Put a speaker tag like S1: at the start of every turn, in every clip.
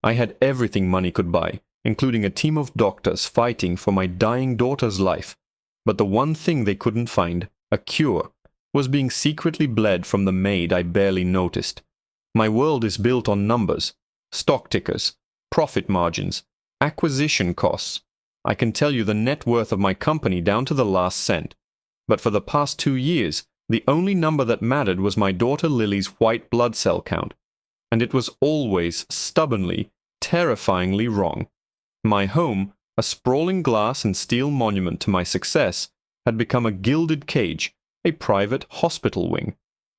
S1: I had everything money could buy, including a team of doctors fighting for my dying daughter's life. But the one thing they couldn't find, a cure, was being secretly bled from the maid I barely noticed. My world is built on numbers, stock tickers, profit margins, acquisition costs. I can tell you the net worth of my company down to the last cent. But for the past 2 years, the only number that mattered was my daughter Lily's white blood cell count. And it was always, stubbornly, terrifyingly wrong. My home, a sprawling glass and steel monument to my success, had become a gilded cage, a private hospital wing.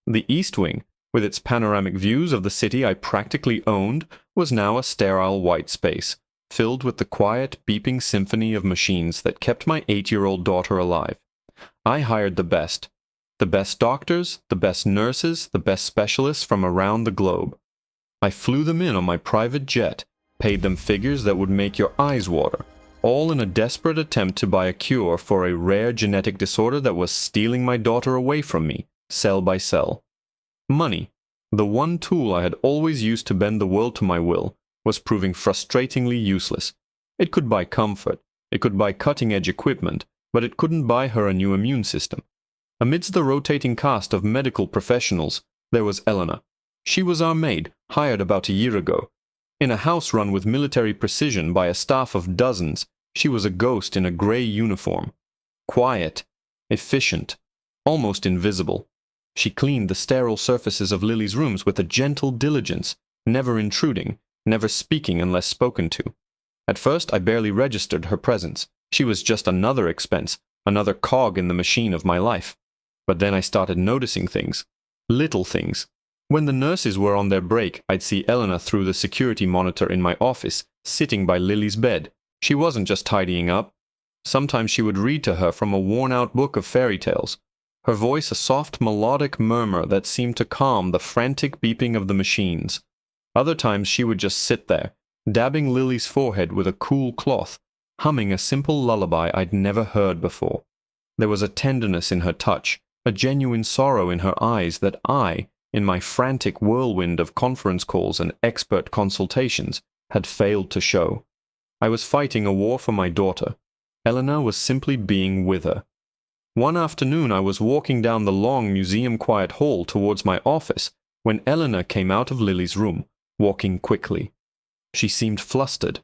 S1: The East Wing, with its panoramic views of the city I practically owned, was now a sterile white space, filled with the quiet, beeping symphony of machines that kept my 8-year-old daughter alive. I hired the best doctors, the best nurses, the best specialists from around the globe. I flew them in on my private jet, paid them figures that would make your eyes water, all in a desperate attempt to buy a cure for a rare genetic disorder that was stealing my daughter away from me, cell by cell. Money, the one tool I had always used to bend the world to my will, was proving frustratingly useless. It could buy comfort, it could buy cutting-edge equipment, but it couldn't buy her a new immune system. Amidst the rotating cast of medical professionals, there was Eleanor. She was our maid, hired about a year ago. In a house run with military precision by a staff of dozens, she was a ghost in a gray uniform. Quiet, efficient, almost invisible. She cleaned the sterile surfaces of Lily's rooms with a gentle diligence, never intruding, never speaking unless spoken to. At first I barely registered her presence. She was just another expense, another cog in the machine of my life. But then I started noticing things. Little things. When the nurses were on their break, I'd see Eleanor through the security monitor in my office, sitting by Lily's bed. She wasn't just tidying up. Sometimes she would read to her from a worn-out book of fairy tales, her voice a soft melodic murmur that seemed to calm the frantic beeping of the machines. Other times she would just sit there, dabbing Lily's forehead with a cool cloth, humming a simple lullaby I'd never heard before. There was a tenderness in her touch, a genuine sorrow in her eyes that I, in my frantic whirlwind of conference calls and expert consultations, had failed to show. I was fighting a war for my daughter. Eleanor was simply being with her. One afternoon I was walking down the long museum-quiet hall towards my office when Eleanor came out of Lily's room, walking quickly. She seemed flustered,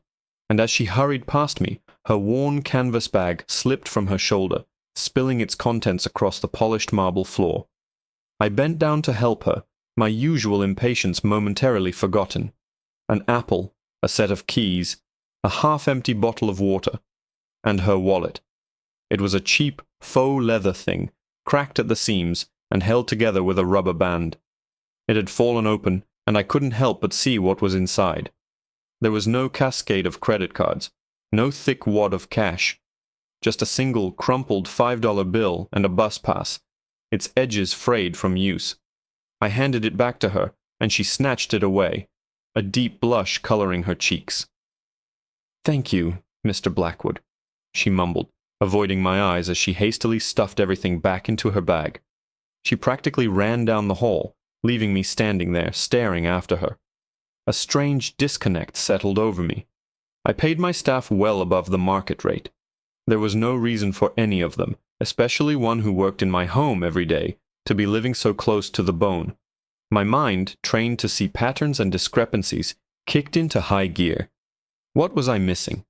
S1: and as she hurried past me, her worn canvas bag slipped from her shoulder, spilling its contents across the polished marble floor. I bent down to help her, my usual impatience momentarily forgotten. An apple, a set of keys, a half-empty bottle of water, and her wallet. It was a cheap, faux leather thing, cracked at the seams and held together with a rubber band. It had fallen open, and I couldn't help but see what was inside. There was no cascade of credit cards, no thick wad of cash, just a single crumpled $5 bill and a bus pass, its edges frayed from use. I handed it back to her, and she snatched it away, a deep blush coloring her cheeks. "Thank you, Mr. Blackwood," she mumbled, avoiding my eyes as she hastily stuffed everything back into her bag. She practically ran down the hall, leaving me standing there, staring after her. A strange disconnect settled over me. I paid my staff well above the market rate. There was no reason for any of them, especially one who worked in my home every day, to be living so close to the bone. My mind, trained to see patterns and discrepancies, kicked into high gear. What was I missing?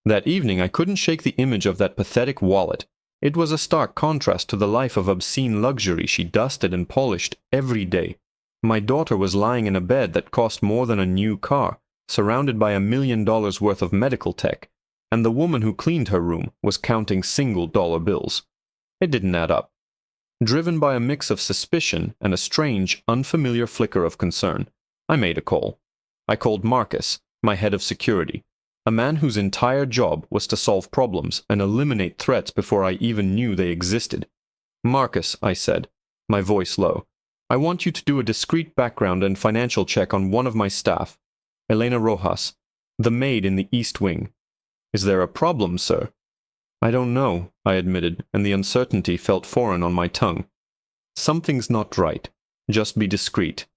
S1: That evening I couldn't shake the image of that pathetic wallet. It was a stark contrast to the life of obscene luxury she dusted and polished every day. My daughter was lying in a bed that cost more than a new car, surrounded by $1 million worth of medical tech, and the woman who cleaned her room was counting single-dollar bills. It didn't add up. Driven by a mix of suspicion and a strange, unfamiliar flicker of concern, I made a call. I called Marcus, my head of security, a man whose entire job was to solve problems and eliminate threats before I even knew they existed. "Marcus," I said, my voice low, "I want you to do a discreet background and financial check on one of my staff, Elena Rojas, the maid in the East Wing." "Is there a problem, sir?" "I don't know," I admitted, and the uncertainty felt foreign on my tongue. "Something's not right. Just be discreet.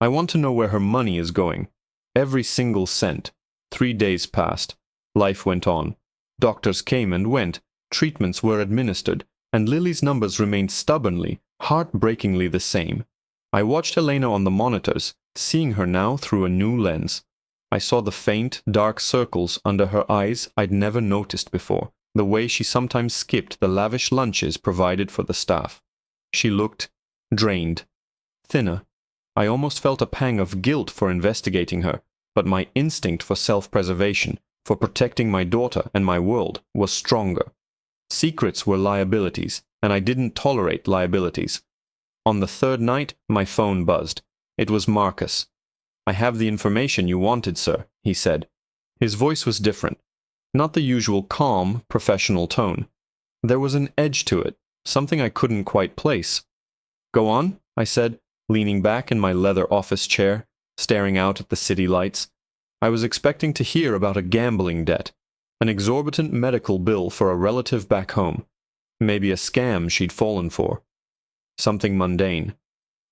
S1: I want to know where her money is going. Every single cent. 3 days passed. Life went on. Doctors came and went. Treatments were administered. And Lily's numbers remained stubbornly, heartbreakingly the same. I watched Elena on the monitors, seeing her now through a new lens. I saw the faint, dark circles under her eyes I'd never noticed before, the way she sometimes skipped the lavish lunches provided for the staff. She looked drained, thinner. I almost felt a pang of guilt for investigating her, but my instinct for self-preservation, for protecting my daughter and my world, was stronger. Secrets were liabilities, and I didn't tolerate liabilities. On the third night, my phone buzzed. It was Marcus. "I have the information you wanted, sir," he said. His voice was different. Not the usual calm, professional tone. There was an edge to it, something I couldn't quite place. "Go on," I said, leaning back in my leather office chair, staring out at the city lights. I was expecting to hear about a gambling debt, an exorbitant medical bill for a relative back home, maybe a scam she'd fallen for. Something mundane,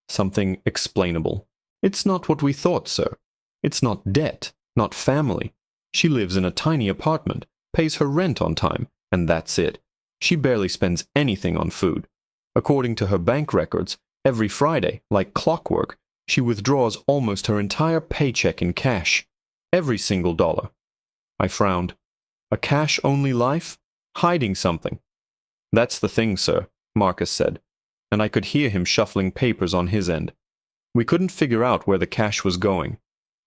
S1: something explainable. "It's not what we thought, sir. It's not debt, not family. She lives in a tiny apartment, pays her rent on time, and that's it. She barely spends anything on food. According to her bank records, every Friday, like clockwork, she withdraws almost her entire paycheck in cash. Every single dollar." I frowned. A cash-only life? Hiding something. "That's the thing, sir," Marcus said, and I could hear him shuffling papers on his end. "We couldn't figure out where the cash was going,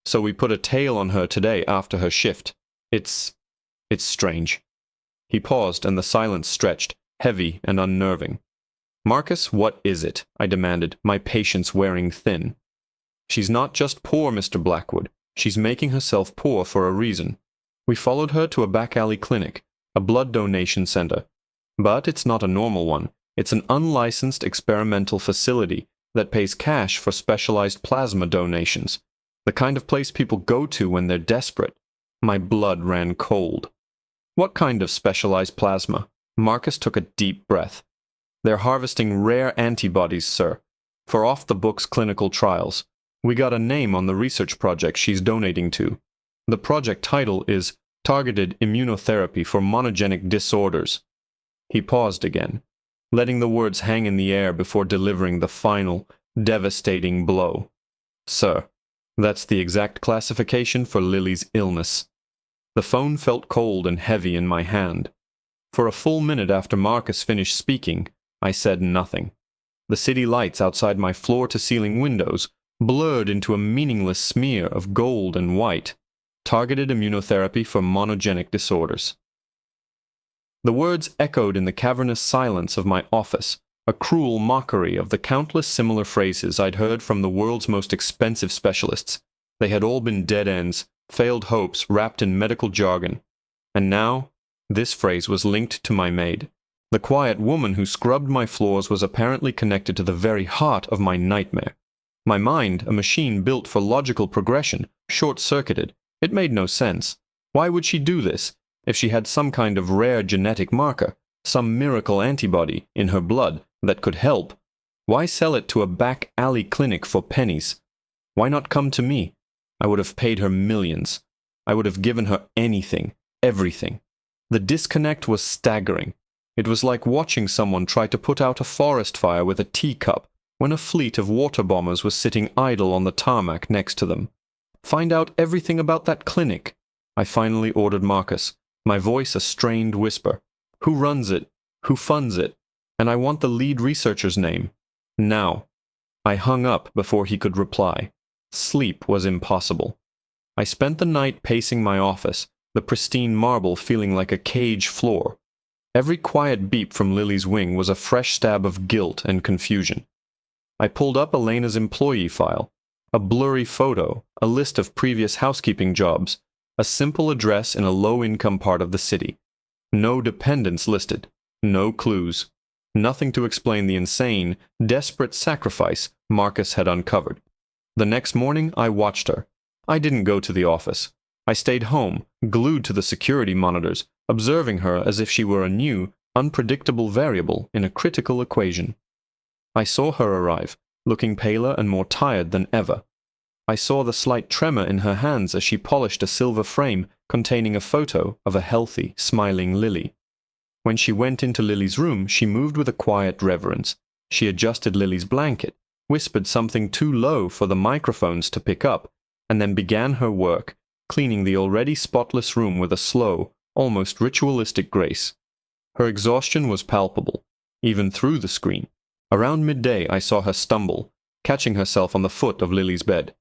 S1: so we put a tail on her today after her shift. It's strange." He paused, and the silence stretched, heavy and unnerving. "Marcus, what is it?" I demanded, my patience wearing thin. "She's not just poor, Mr. Blackwood. She's making herself poor for a reason. We followed her to a back-alley clinic, a blood donation center. But it's not a normal one. It's an unlicensed experimental facility that pays cash for specialized plasma donations, the kind of place people go to when they're desperate." My blood ran cold. "What kind of specialized plasma?" Marcus took a deep breath. "They're harvesting rare antibodies, sir, for off-the-books clinical trials. We got a name on the research project she's donating to. The project title is Targeted Immunotherapy for Monogenic Disorders." He paused again, letting the words hang in the air before delivering the final, devastating blow. "Sir, that's the exact classification for Lily's illness." The phone felt cold and heavy in my hand. For a full minute after Marcus finished speaking, I said nothing. The city lights outside my floor-to-ceiling windows blurred into a meaningless smear of gold and white. Targeted immunotherapy for monogenic disorders. The words echoed in the cavernous silence of my office, a cruel mockery of the countless similar phrases I'd heard from the world's most expensive specialists. They had all been dead ends, failed hopes wrapped in medical jargon. And now, this phrase was linked to my maid. The quiet woman who scrubbed my floors was apparently connected to the very heart of my nightmare. My mind, a machine built for logical progression, short-circuited. It made no sense. Why would she do this? If she had some kind of rare genetic marker, some miracle antibody in her blood that could help, why sell it to a back-alley clinic for pennies? Why not come to me? I would have paid her millions. I would have given her anything, everything. The disconnect was staggering. It was like watching someone try to put out a forest fire with a teacup when a fleet of water bombers was sitting idle on the tarmac next to them. "Find out everything about that clinic," I finally ordered Marcus, my voice a strained whisper. "Who runs it? Who funds it? And I want the lead researcher's name. Now." I hung up before he could reply. Sleep was impossible. I spent the night pacing my office, the pristine marble feeling like a cage floor. Every quiet beep from Lily's wing was a fresh stab of guilt and confusion. I pulled up Elena's employee file. A blurry photo, a list of previous housekeeping jobs, a simple address in a low-income part of the city. No dependents listed, no clues, nothing to explain the insane, desperate sacrifice Marcus had uncovered. The next morning, I watched her. I didn't go to the office. I stayed home, glued to the security monitors, observing her as if she were a new, unpredictable variable in a critical equation. I saw her arrive, looking paler and more tired than ever. I saw the slight tremor in her hands as she polished a silver frame containing a photo of a healthy, smiling Lily. When she went into Lily's room, she moved with a quiet reverence. She adjusted Lily's blanket, whispered something too low for the microphones to pick up, and then began her work, cleaning the already spotless room with a slow, almost ritualistic grace. Her exhaustion was palpable, even through the screen. Around midday I saw her stumble, catching herself on the foot of Lily's bed.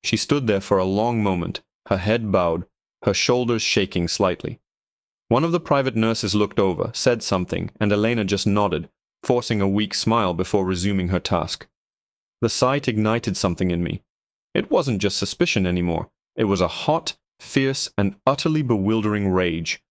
S1: She stood there for a long moment, her head bowed, her shoulders shaking slightly. One of the private nurses looked over, said something, and Elena just nodded, forcing a weak smile before resuming her task. The sight ignited something in me. It wasn't just suspicion anymore. It was a hot, fierce, and utterly bewildering rage.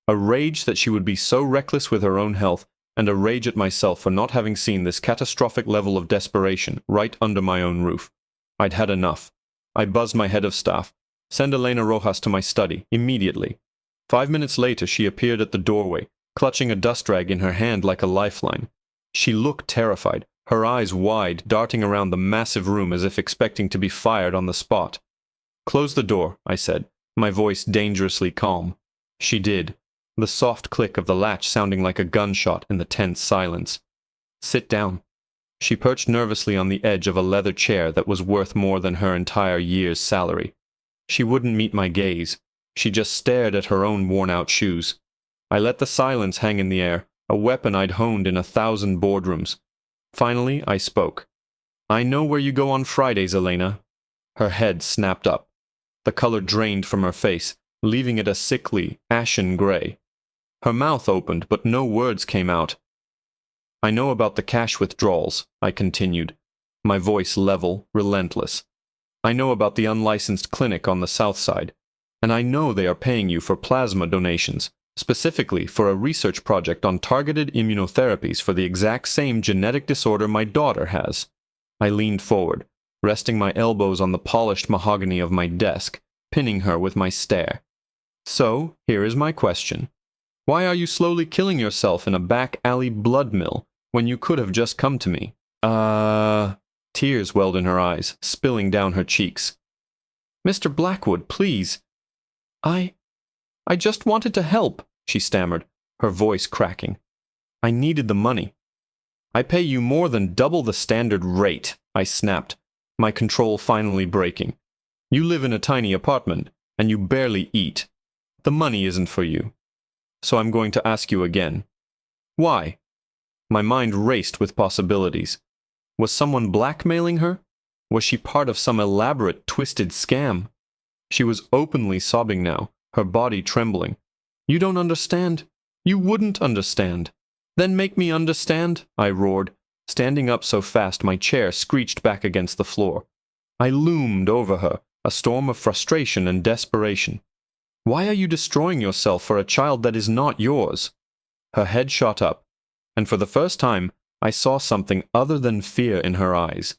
S1: A rage that she would be so reckless with her own health, and a rage at myself for not having seen this catastrophic level of desperation right under my own roof. I'd had enough. I buzzed my head of staff. Send Elena Rojas to my study, immediately. 5 minutes later she appeared at the doorway, clutching a dust rag in her hand like a lifeline. She looked terrified, her eyes wide, darting around the massive room as if expecting to be fired on the spot. "Close the door," I said, my voice dangerously calm. She did, the soft click of the latch sounding like a gunshot in the tense silence. "Sit down." She perched nervously on the edge of a leather chair that was worth more than her entire year's salary. She wouldn't meet my gaze. She just stared at her own worn-out shoes. I let the silence hang in the air, a weapon I'd honed in 1,000 boardrooms. Finally, I spoke. "I know where you go on Fridays, Elena." Her head snapped up. The color drained from her face, leaving it a sickly, ashen gray. Her mouth opened, but no words came out. "I know about the cash withdrawals," I continued, my voice level, relentless. "I know about the unlicensed clinic on the south side, and I know they are paying you for plasma donations, specifically for a research project on targeted immunotherapies for the exact same genetic disorder my daughter has." I leaned forward, resting my elbows on the polished mahogany of my desk, pinning her with my stare. "So, here is my question. Why are you slowly killing yourself in a back-alley blood mill when you could have just come to me?" Tears welled in her eyes, spilling down her cheeks. "Mr. Blackwood, please. I just wanted to help," she stammered, her voice cracking. "I needed the money." "I pay you more than double the standard rate," I snapped, my control finally breaking. "You live in a tiny apartment, and you barely eat. The money isn't for you. So I'm going to ask you again. Why?" My mind raced with possibilities. Was someone blackmailing her? Was she part of some elaborate, twisted scam? She was openly sobbing now, her body trembling. "You don't understand. You wouldn't understand." "Then make me understand," I roared, standing up so fast my chair screeched back against the floor. I loomed over her, a storm of frustration and desperation. "Why are you destroying yourself for a child that is not yours?" Her head shot up, and for the first time I saw something other than fear in her eyes.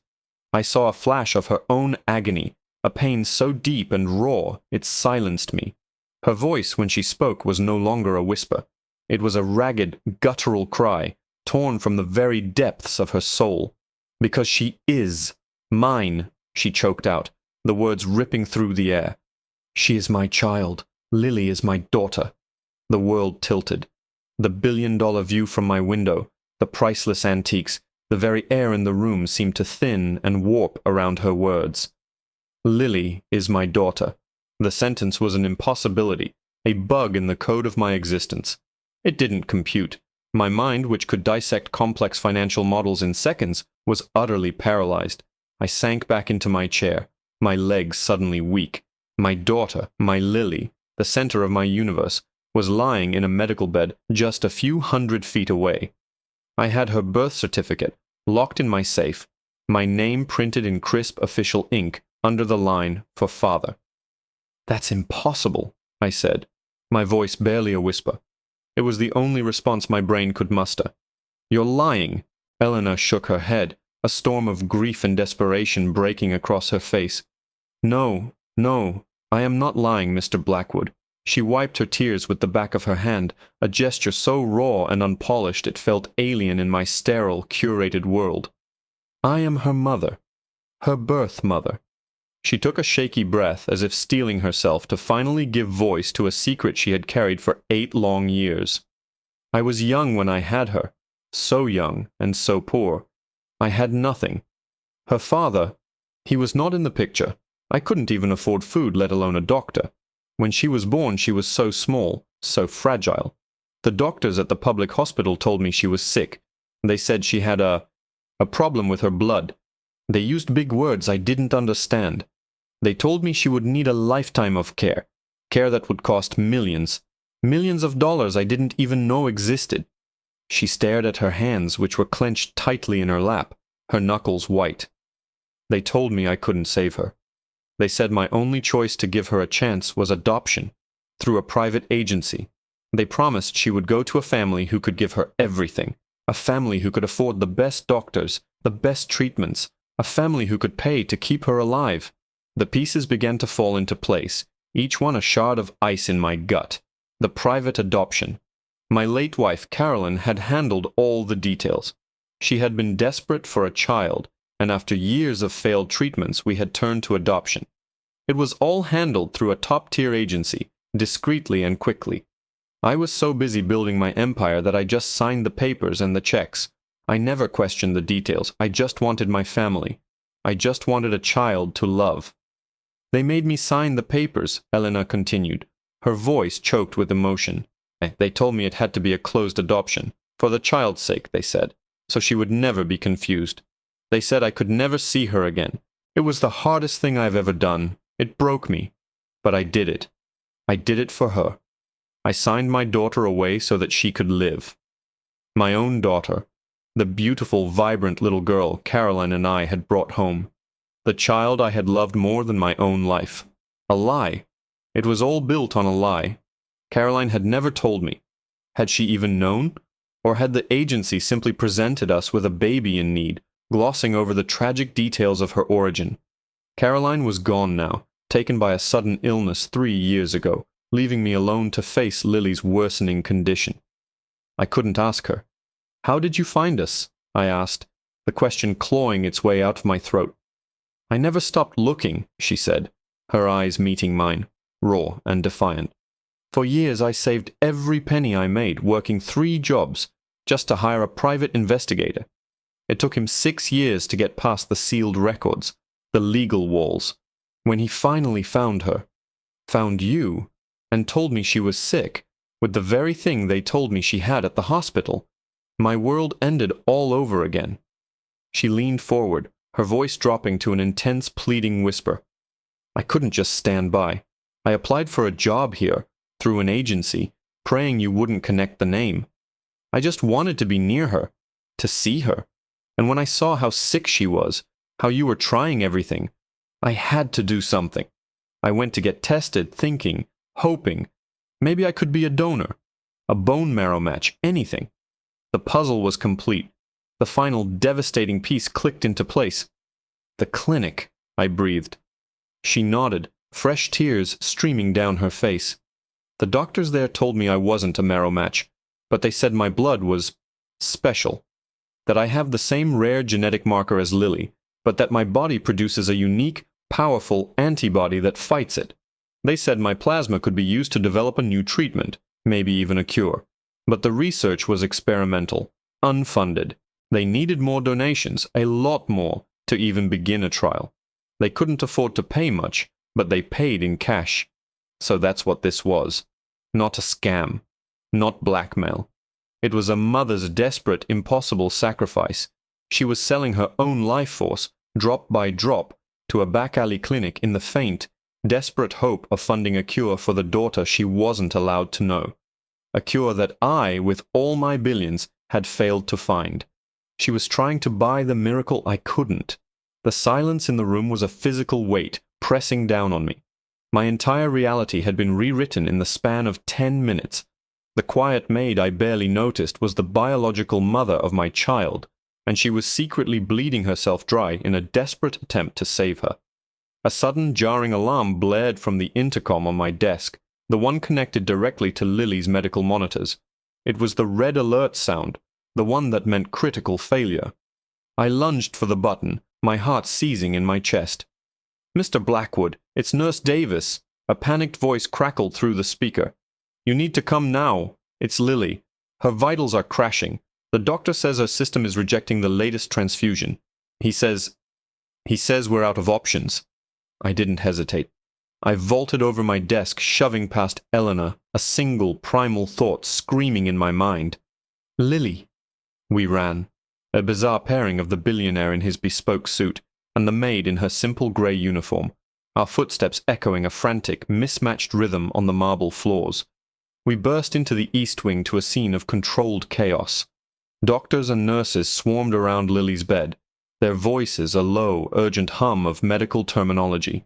S1: I saw a flash of her own agony, a pain so deep and raw it silenced me. Her voice, when she spoke, was no longer a whisper. It was a ragged, guttural cry, torn from the very depths of her soul. "Because she is mine," she choked out, the words ripping through the air. "She is my child. Lily is my daughter." The world tilted. The billion-dollar view from my window, the priceless antiques, the very air in the room seemed to thin and warp around her words. "Lily is my daughter." The sentence was an impossibility, a bug in the code of my existence. It didn't compute. My mind, which could dissect complex financial models in seconds, was utterly paralyzed. I sank back into my chair, my legs suddenly weak. My daughter, my Lily, the center of my universe, was lying in a medical bed just a few 100 feet away. I had her birth certificate, locked in my safe, my name printed in crisp official ink under the line for father. "That's impossible," I said, my voice barely a whisper. It was the only response my brain could muster. "You're lying." Eleanor shook her head, a storm of grief and desperation breaking across her face. No, I am not lying, Mr. Blackwood." She wiped her tears with the back of her hand, a gesture so raw and unpolished it felt alien in my sterile, curated world. "I am her mother, her birth mother. She took a shaky breath as if steeling herself to finally give voice to a secret she had carried for 8 long years. I was young when I had her, so young and so poor. I had nothing. Her father, he was not in the picture. I couldn't even afford food, let alone a doctor. When she was born, she was so small, so fragile. The doctors at the public hospital told me she was sick. They said she had a problem with her blood. They used big words I didn't understand. They told me she would need a lifetime of care that would cost millions of dollars I didn't even know existed. She stared at her hands, which were clenched tightly in her lap, her knuckles white. They told me I couldn't save her. They said my only choice to give her a chance was adoption, through a private agency. They promised she would go to a family who could give her everything, a family who could afford the best doctors, the best treatments, a family who could pay to keep her alive. The pieces began to fall into place, each one a shard of ice in my gut. The private adoption. My late wife, Carolyn, had handled all the details. She had been desperate for a child, and after years of failed treatments, we had turned to adoption. It was all handled through a top-tier agency, discreetly and quickly. I was so busy building my empire that I just signed the papers and the checks. I never questioned the details. I just wanted my family. I just wanted a child to love. They made me sign the papers, Elena continued, her voice choked with emotion. They told me it had to be a closed adoption, for the child's sake, they said, so she would never be confused. They said I could never see her again. It was the hardest thing I've ever done. It broke me. But I did it. I did it for her. I signed my daughter away so that she could live. My own daughter, the beautiful, vibrant little girl Caroline and I had brought home. The child I had loved more than my own life. A lie. It was all built on a lie. Caroline had never told me. Had she even known? Or had the agency simply presented us with a baby in need, glossing over the tragic details of her origin? Caroline was gone now, taken by a sudden illness 3 years ago, leaving me alone to face Lily's worsening condition. I couldn't ask her. "How did you find us?" I asked, the question clawing its way out of my throat. "I never stopped looking," she said, her eyes meeting mine, raw and defiant. "For years I saved every penny I made, working 3 jobs, just to hire a private investigator. It took him 6 years to get past the sealed records, the legal walls. When he finally found her, found you, and told me she was sick, with the very thing they told me she had at the hospital, my world ended all over again." She leaned forward, her voice dropping to an intense pleading whisper. "I couldn't just stand by. I applied for a job here, through an agency, praying you wouldn't connect the name. I just wanted to be near her, to see her. And when I saw how sick she was, how you were trying everything, I had to do something. I went to get tested, thinking, hoping, maybe I could be a donor, a bone marrow match, anything. The puzzle was complete. The final devastating piece clicked into place. The clinic," I breathed. She nodded, fresh tears streaming down her face. "The doctors there told me I wasn't a marrow match, but they said my blood was special, that I have the same rare genetic marker as Lily, but that my body produces a unique, powerful antibody that fights it. They said my plasma could be used to develop a new treatment, maybe even a cure. But the research was experimental, unfunded. They needed more donations, a lot more, to even begin a trial. They couldn't afford to pay much, but they paid in cash. So that's what this was. Not a scam. Not blackmail. It was a mother's desperate, impossible sacrifice. She was selling her own life force, drop by drop, to a back-alley clinic in the faint, desperate hope of funding a cure for the daughter she wasn't allowed to know. A cure that I, with all my billions, had failed to find. She was trying to buy the miracle I couldn't. The silence in the room was a physical weight, pressing down on me. My entire reality had been rewritten in the span of 10 minutes. The quiet maid I barely noticed was the biological mother of my child, and she was secretly bleeding herself dry in a desperate attempt to save her. A sudden jarring alarm blared from the intercom on my desk, the one connected directly to Lily's medical monitors. It was the red alert sound, the one that meant critical failure. I lunged for the button, my heart seizing in my chest. Mr. Blackwood, it's Nurse Davis. A panicked voice crackled through the speaker. You need to come now. It's Lily. Her vitals are crashing. The doctor says her system is rejecting the latest transfusion. He says we're out of options. I didn't hesitate. I vaulted over my desk, shoving past Eleanor, a single primal thought screaming in my mind. Lily. We ran. A bizarre pairing of the billionaire in his bespoke suit and the maid in her simple grey uniform, our footsteps echoing a frantic, mismatched rhythm on the marble floors. We burst into the east wing to a scene of controlled chaos. Doctors and nurses swarmed around Lily's bed, their voices a low, urgent hum of medical terminology.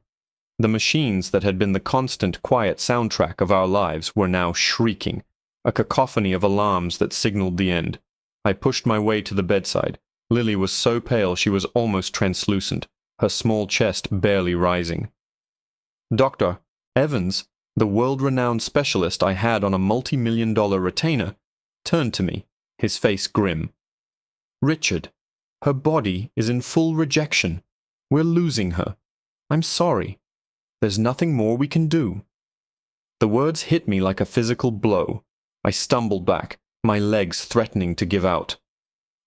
S1: The machines that had been the constant, quiet soundtrack of our lives were now shrieking, a cacophony of alarms that signaled the end. I pushed my way to the bedside. Lily was so pale she was almost translucent, her small chest barely rising. Dr. Evans, the world-renowned specialist I had on a multi-million-dollar retainer, turned to me, his face grim. Richard, her body is in full rejection. We're losing her. I'm sorry. There's nothing more we can do. The words hit me like a physical blow. I stumbled back, my legs threatening to give out.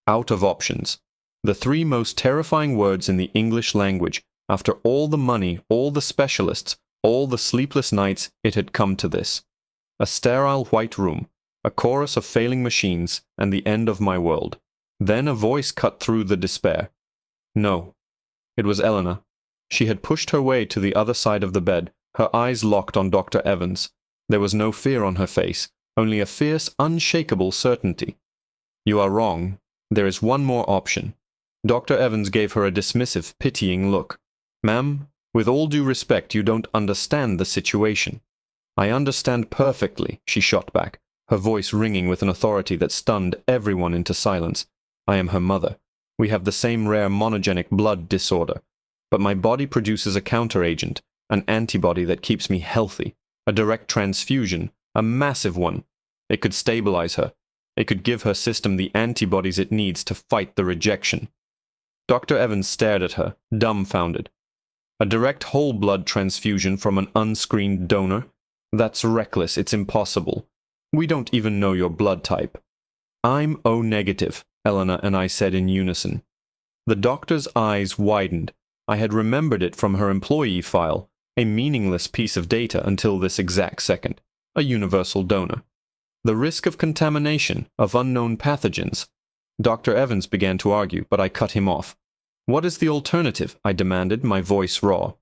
S1: Out of options. The three most terrifying words in the English language. After all the money, all the specialists, all the sleepless nights, it had come to this. A sterile white room, a chorus of failing machines, and the end of my world. Then a voice cut through the despair. No. It was Eleanor. She had pushed her way to the other side of the bed, her eyes locked on Dr. Evans. There was no fear on her face, only a fierce, unshakable certainty. You are wrong. There is one more option. Dr. Evans gave her a dismissive, pitying look. Ma'am, with all due respect, you don't understand the situation. I understand perfectly, she shot back, her voice ringing with an authority that stunned everyone into silence. I am her mother. We have the same rare monogenic blood disorder. But my body produces a counteragent, an antibody that keeps me healthy, a direct transfusion, a massive one. It could stabilize her. It could give her system the antibodies it needs to fight the rejection. Dr. Evans stared at her, dumbfounded. A direct whole blood transfusion from an unscreened donor? That's reckless, it's impossible. We don't even know your blood type. I'm O negative, Eleanor and I said in unison. The doctor's eyes widened. I had remembered it from her employee file, a meaningless piece of data until this exact second, a universal donor. The risk of contamination, of unknown pathogens. Dr. Evans began to argue, but I cut him off. What is the alternative? I demanded, my voice raw.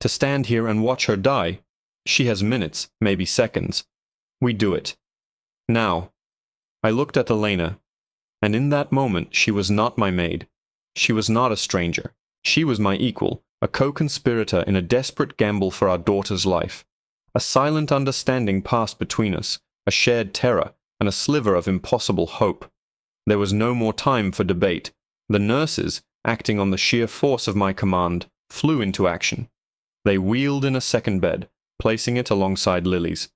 S1: To stand here and watch her die? She has minutes, maybe seconds. We do it. Now. I looked at Elena, and in that moment she was not my maid. She was not a stranger. She was my equal, a co-conspirator in a desperate gamble for our daughter's life. A silent understanding passed between us, a shared terror, and a sliver of impossible hope. There was no more time for debate. The nurses, acting on the sheer force of my command, flew into action. They wheeled in a second bed, placing it alongside Lily's.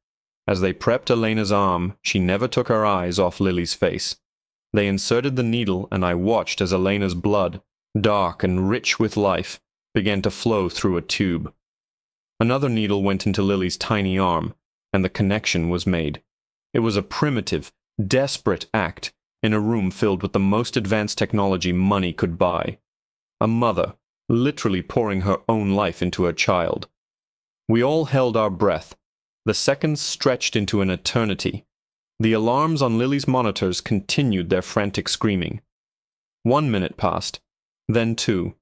S1: As they prepped Elena's arm, she never took her eyes off Lily's face. They inserted the needle, and I watched as Elena's blood, dark and rich with life, began to flow through a tube. Another needle went into Lily's tiny arm, and the connection was made. It was a primitive, desperate act in a room filled with the most advanced technology money could buy. A mother, literally pouring her own life into her child. We all held our breath. The seconds stretched into an eternity. The alarms on Lily's monitors continued their frantic screaming. 1 minute passed, then 2.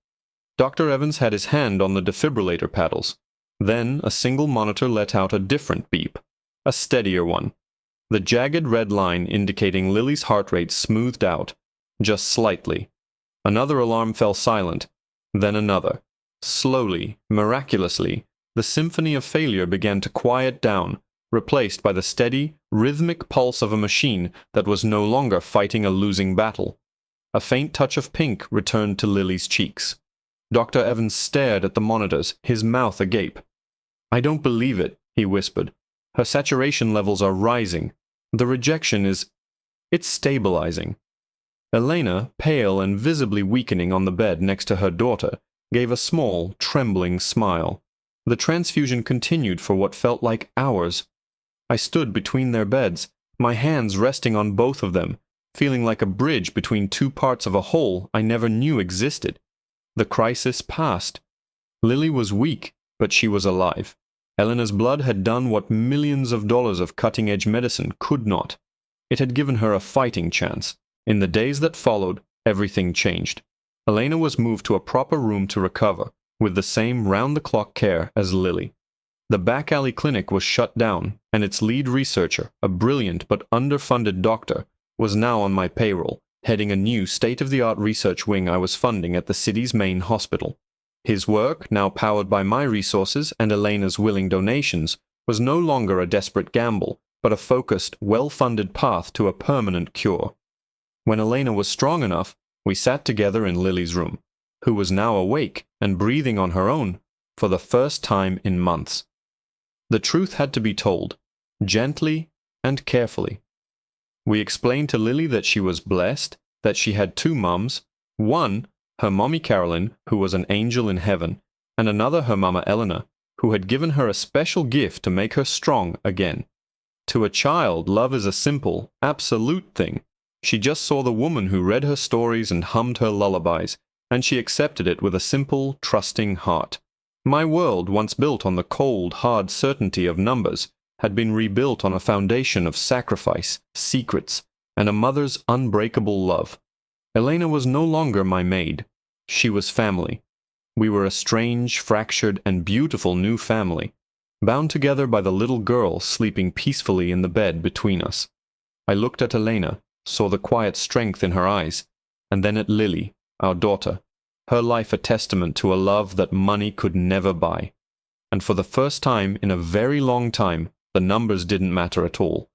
S1: Dr. Evans had his hand on the defibrillator paddles. Then a single monitor let out a different beep, a steadier one. The jagged red line indicating Lily's heart rate smoothed out, just slightly. Another alarm fell silent, then another. Slowly, miraculously, the symphony of failure began to quiet down, replaced by the steady, rhythmic pulse of a machine that was no longer fighting a losing battle. A faint touch of pink returned to Lily's cheeks. Dr. Evans stared at the monitors, his mouth agape. I don't believe it, he whispered. Her saturation levels are rising. The rejection it's stabilizing. Elena, pale and visibly weakening on the bed next to her daughter, gave a small, trembling smile. The transfusion continued for what felt like hours. I stood between their beds, my hands resting on both of them, feeling like a bridge between two parts of a whole I never knew existed. The crisis passed. Lily was weak, but she was alive. Eleanor's blood had done what millions of dollars of cutting-edge medicine could not. It had given her a fighting chance. In the days that followed, everything changed. Elena was moved to a proper room to recover, with the same round-the-clock care as Lily. The back alley clinic was shut down, and its lead researcher, a brilliant but underfunded doctor, was now on my payroll, heading a new state-of-the-art research wing I was funding at the city's main hospital. His work, now powered by my resources and Elena's willing donations, was no longer a desperate gamble, but a focused, well-funded path to a permanent cure. When Elena was strong enough, we sat together in Lily's room, who was now awake and breathing on her own for the first time in months. The truth had to be told, gently and carefully. We explained to Lily that she was blessed, that she had two mums, one, her mommy Carolyn, who was an angel in heaven, and another her mama Eleanor, who had given her a special gift to make her strong again. To a child, love is a simple, absolute thing. She just saw the woman who read her stories and hummed her lullabies, and she accepted it with a simple, trusting heart. My world, once built on the cold, hard certainty of numbers, had been rebuilt on a foundation of sacrifice, secrets, and a mother's unbreakable love. Elena was no longer my maid. She was family. We were a strange, fractured, and beautiful new family, bound together by the little girl sleeping peacefully in the bed between us. I looked at Elena, saw the quiet strength in her eyes, and then at Lily, our daughter, her life a testament to a love that money could never buy. And for the first time in a very long time, the numbers didn't matter at all.